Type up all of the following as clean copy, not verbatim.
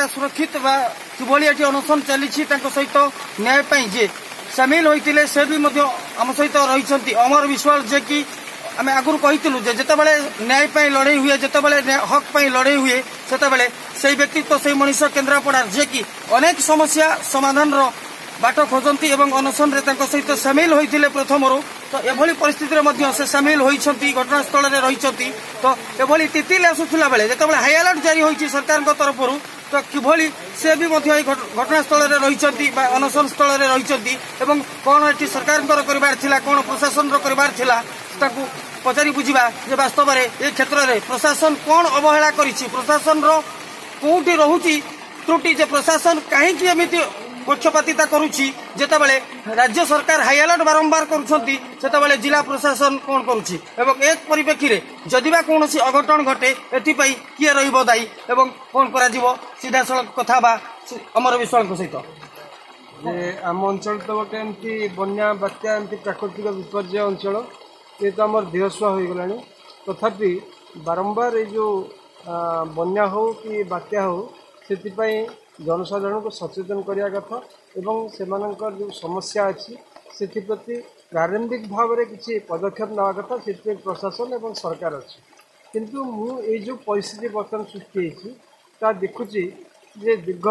सुरक्षित कि अनशन चली सहित न्याय जे सामिल होते से भी आम सहित रही अमर विश्वाल जे कि आम आगुरी कहूँ जिते न्याय लड़े हुए जिते हक लड़े हुए से व्यक्तित्व से मनीष केन्द्रापड़ा जे कि अनेक समस्या समाधान बाट खोजती अनशन सहित सामिल होते प्रथम तो एभली परिस्थिति से सामिल होती घटनास्थल में रही तो एभली तितिल आसूला बेले जो हाई अलर्ट जारी होती सरकार तरफ तो किभली से भी घटनास्थल में रही अनशन स्थल में रही कौन ये सरकार कौन प्रशासन कर पचारि बुझा वास्तव में ये क्षेत्र में प्रशासन कौन अवहेला प्रशासन कौटी रोची त्रुटि जे प्रशासन कहीं एमती पक्षपातिता करुच्ची जितेबाला राज्य सरकार हाई अलर्ट बारंबार करुँचे जिला प्रशासन कौन करुच्ची एक परिप्रेक्षी में जदिबा कौन अघटन घटे एपाई किए रही एवं कौन कर सीधा सड़क कथा अमर विश्वाल सहित आम अंचल तो गोटे एमती बन्या बात्या एमती प्राकृतिक विपर्य अंचल ये तो आम देहसुआ हो गला तथापि बारंबार ये जो बन्या हो कि बात्या हो से जनसाधारण को सचेतन करने कथा एवं से जो समस्या अच्छी से प्रारंभिक भाव में किसी पदक्षेप ना कथा से प्रशासन एवं सरकार अच्छी किंतु मुझे जो परिस्थिति बर्तमान सृष्टि होता देखुची जे दीर्घ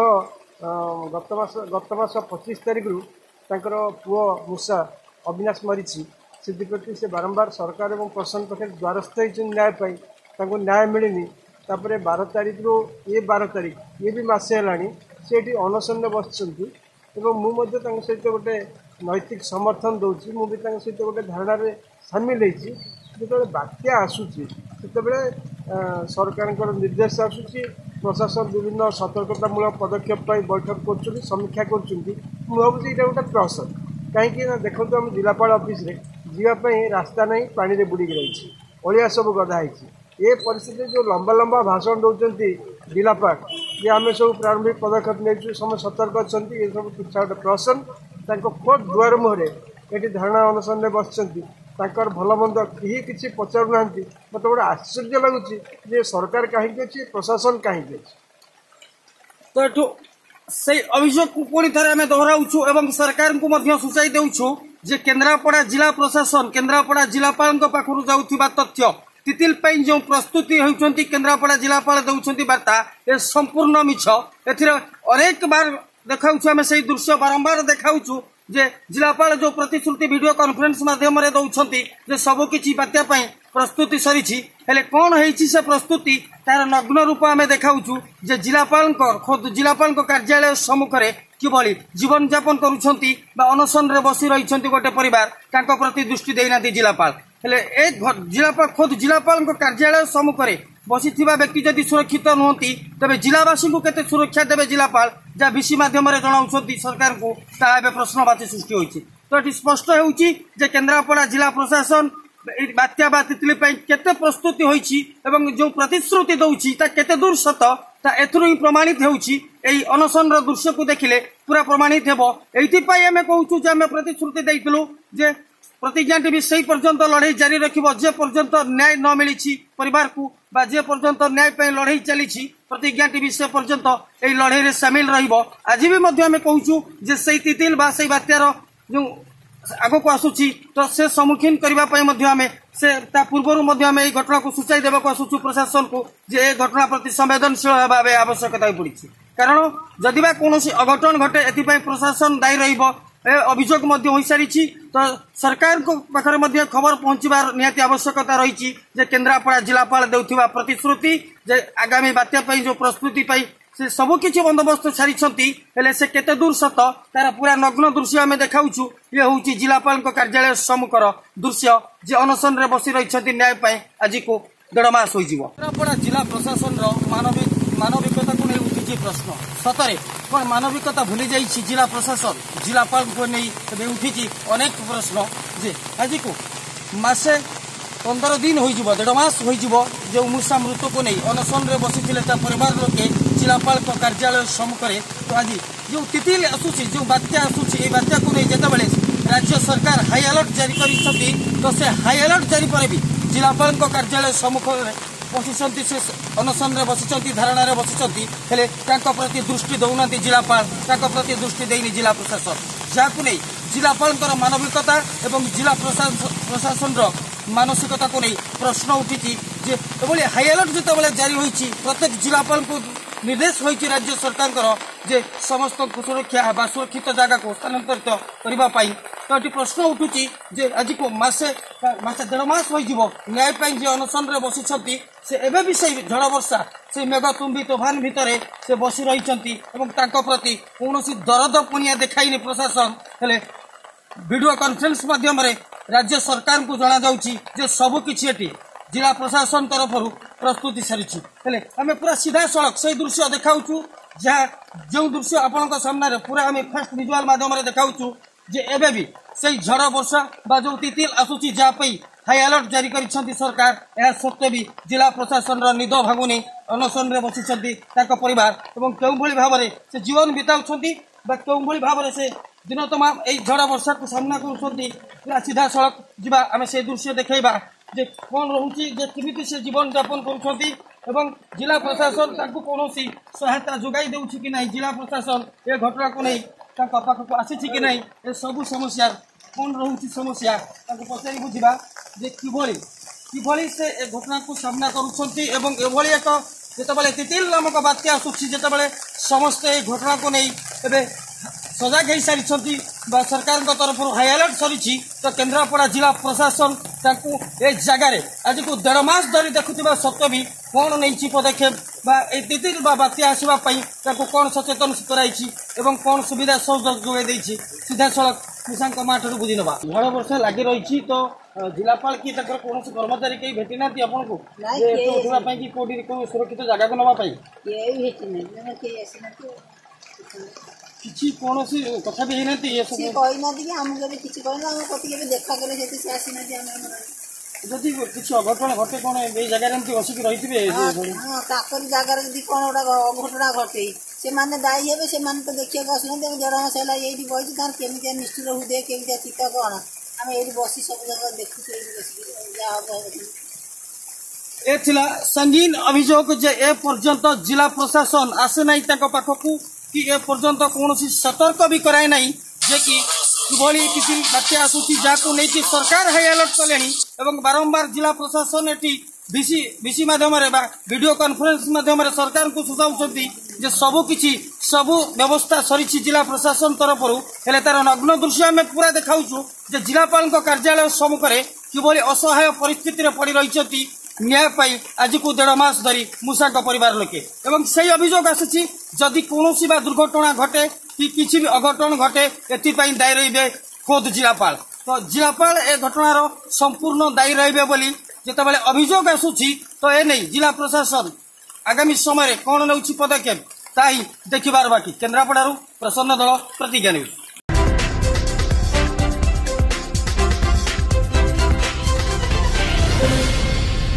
गत मास 25 तारिख रु पुओ मूषा अविनाश मरी से बारंबार सरकार और प्रशासन पाखे द्वारस्थ होती न्याय न्याय मिलनी तापर 12 तारिख रू ये 12 तारिख ये भी मसे है अनशन बस सहित गोटे नैतिक समर्थन दूसरी मुझे सहित गोटे धारणा सामिल होती जो बात्या आसूची से सरकार निर्देश आसूची प्रशासन विभिन्न सतर्कतामूलक पदक्षेप बैठक कर समीक्षा कर भावी यहाँ गोटे प्लस कहीं देखो आम जिलापाल ऑफिस रे जीवाई रास्ता नहीं पानी में बुड़ी रही अलिया सब गदाई ये परिस्थिति जो लंबा लंबा भाषण दौरान जिलापाल ये आम सब प्रारंभिक पदक्षेप नहीं समय सतर्क अच्छा ये सब गोटे प्रशासन खोद दुआर मुहरे ये धारणा अनशन में बस भल मंद कहीं किसी पचारू ना मत गोटे आश्चर्य लगुच सरकार कहीं अच्छी प्रशासन कहीं तो एठू से अभियोग को पुणी थे आम दोहराऊँ एवं सरकार को सूचाई देउछु जे केन्द्रापड़ा जिला प्रशासन केन्द्रापड़ा जिलापाल पाखु जाऊा तथ्य तितिल जो प्रस्तुति होती केन्द्रापड़ा जिलापाल दौरान वार्ता ये संपूर्ण मिछ अनेक बार देखाऊँ आम से दृश्य बारंबार देखाऊँ जे जिलापाल जो प्रतिश्रुति वीडियो कॉन्फ्रेंस माध्यम दौरान सबकि बात्या प्रस्तुति सरी कौन होती से प्रस्तुति तार नग्न रूप आम देखाऊँ जे जिलापाल खुद जिलापाल कार्यालय सम्मुखें किभली जीवन यापन करुछंती बा अनशन रे बसी रही गोटे परिवार तांको प्रति दृष्टि देना जिलापाल हेले एक जिलापाल खुद जिलापाल कार्यालय सम्मुखें बसी व्यक्ति जदि सुरक्षित नुहति तेज जिलावासी को केते सुरक्षा देवे जिलापाल जहाँ विसी माध्यम जनाऊँच सरकार को ताहा प्रश्नवाची सृष्टि होती तो ये स्पष्ट होउची जे केन्द्रापड़ा जिला प्रशासन बात्या बा तितली केते प्रस्तुति होइछि एवं जो प्रतिश्रुति दउछि ता केते दूर सत ता एथुरु ही प्रमाणित होउछि एई अनशन रो दृश्य को देखिले पूरा प्रमाणित हेबो एथि पई हमें कहूछु जे हमें प्रतिश्रुति दैथिलु जे प्रतिज्ञा टीवी से पर्यंत लड़ाई जारी रखिबो जे पर्यंत न्याय न मिलिछि परिवार को बा जे पर्यंत न्याय पे लड़ाई चली प्रतिज्ञा टीवी से पर्यंत एई लड़ाई रे शामिल रहिबो आज भी मध्य हमें कहूछु जे सेई तितिल बा सेई बात्यार जो आग को आसूची तो से सम्मुखीन करने से पूर्व आम ये घटना को सूचाई देवाक आसुचु प्रशासन को जे घटना प्रति संवेदनशील भाव आवश्यकता पड़ी कारण जदिबा कौन अघटन घटे एथि प्रशासन दायी रभियोग हो सारी तो सरकार को पाखे खबर पहुंचार निहाती आवश्यकता रही केन्द्रापड़ा जिलापाल देउथिबा प्रतिश्रुति जे आगामी बात्या जो प्रस्तुति से सबकि बंदोबस्त सारी से केते दूर सत तार पूरा नग्न दृश्य आम देखाऊँ ये हूँ जिलापाल कार्यालय सम्मुखर दृश्य जे अनशन रे बसी रही न्याय आज को 1.5 मास हो केन्द्रापड़ा जिला प्रशासन मानविकता को नहीं उठी प्रश्न सतरे कौन मानविकता भूली जाइए जिला प्रशासन जिलापाल को नहीं उठी अनेक प्रश्न जे आज को मासे 15 दिन हो 1.5 मास हो जो मूषा मृत्यु को नहीं अनशन रे बसी परिवार लोके जिलापाल कार्यालय सम्मुखें तो आज जो तितिल आसूसी जो बात्या आसूसी ये बात्या को नहीं जितेबाला राज्य सरकार हाई अलर्ट जारी कर तो से हाई अलर्ट जारी पर भी जिलापाल कार्यालय सम्मुखें बसिଛନ୍ତି से अनशन रे बसिଛନ୍ତି धारणा रे बसिଛନ୍ତି हेले तांको प्रति दृष्टि दउनांती जिलापाल तांको प्रति दृष्टि देइनी जिला प्रशासन जाकु नै जिलापालଙ୍କର मानविकता एवं जिला प्रशासन रो मानसिकता को नहीं प्रश्न उठी जे एभली हाई अलर्ट जितेबाला जारी होईछि प्रत्येक जिलापाल को निर्देश होईछि राज्य सरकार जे समस्त सुरक्षा बा सुरक्षित जगह को स्थानांतरित करबा पाई तो ये प्रश्न उठुची जे आज को मासे 1.5 मास हो न्याय पाई जे अनशन रे बसिछंती से एबे भी से झड़ वर्षा से मेघतुंबी तूफान भितरे से बसी रहिछंती एवं तांको प्रति कोनोसी दरद पुनिया देखाइनी प्रशासन हेले वीडियो कॉन्फ्रेंस माध्यम रे राज्य सरकार को जना जाउची जे सब किछि एटी जिला प्रशासन तरफ प्रस्तुति सारी हेले आम पूरा सीधा सड़क से दृश्य देखाऊँ जहाँ जो दृश्य आपण सामने रे पूरा आम फास्ट विजुआल माध्यम देखाऊँ जे एबे भी से झड़ वर्षा बा जो तितिल आसुची जहाँ हाई अलर्ट जारी करिसेंती सरकार यह सत्वे भी जिला प्रशासन निद भागुनी अनशन रे बसिसेंती ताको परिवार एवं केउ भली भाव में से जीवन बिताउछंती बा केउ भली भाव में से दिन तमाम एई झड़ वर्षा को सामना करुछंती पूरा सीधा सड़क जिबा आमे से दृश्य देखैबा जे कोन रहउची जे किमिति से जीवन यापन करुछंती एवं जिला प्रशासन ताकू कोनोसी सहायता जोगाई देउछि कि नहीं जिला प्रशासन ए घटना को नहीं ताको पाखको आसीछि कि नहीं ए सब समस्या कौन रोची समस्या पचारि बुझा जे किभली से ए घटना को सामना करुछंती एवं एभली एक जेतबेले तितिल नामक बात्या आसुछि जेतबेले समस्त ए घटना को नहीं एबे सजाग हो सारी सरकार तरफ हाई अलर्ट सरी तो केन्द्रापड़ा जिला प्रशासन ए जगार आज को 1.5 मास धरी देखुवा सत्वे भी कौन नहीं पदक्षेप तितिल बात्या आसवाई कौन सचेतन कराई कौन सुविधा सहयोग जोगाई सीधा सड़क मुसा माँ ठार बुझी ना झड़ वर्षा लगी रही तो जिलापाल कि कौन कर्मचारी कहीं भेटी ना आपन को उठापी कि कौटी सुरक्षित जगह को नापी किसी कौन कथा भी होना जदि किसी अघटन घटे कौन ये जगह बसिक रही जगार जब कौन गोटा अघटना घटे से दायी हे से तो देखा आसुना 1.5 मास है ये बही तार केमिया निष्ठुर हृदय केमिया चित्त कौन आम ये बसी सब जगह देखु ए थिला संगीन अभियोग जे ए पर्यंत जिला प्रशासन आसे नहीं ताको पाखकू कि ए पर्यंत कौन सतर्क भी कराए नहीं जे कि किभली किसी बात्या आसूची जहाँ नहीं सरकार हाई अलर्ट कले एवं बारंबार जिला प्रशासन एटी बीसी माध्यम वीडियो कॉन्फ्रेंस माध्यम सरकार को सुझाउछंती जे सबु व्यवस्था सरी जिला प्रशासन तरफ हेले तार नग्न दृश्य आम पूरा देखाऊँ जे जिलापाल कार्यालय सम्मुखें किभली असहाय परिस्थिति पड़ रही न्याय पाई आज को 1.5 मास धरी मूसा परिवार लोके एवं से अभियोग आसी जदि कौन दुर्घटना घटे कि किसी भी अघटन घटे एपाई दायी रही खोद जिलापाल तो जिलापाल ए घटनार संपूर्ण दायी रही बोली जितेबाला अभियोग आसूची तो ए नहीं जिला प्रशासन आगामी समय कौन नौ पदक्षेप ताही देखिबार बाकी केन्द्रापड़ा प्रसन्न दल प्रतिज्ञा न्यूज।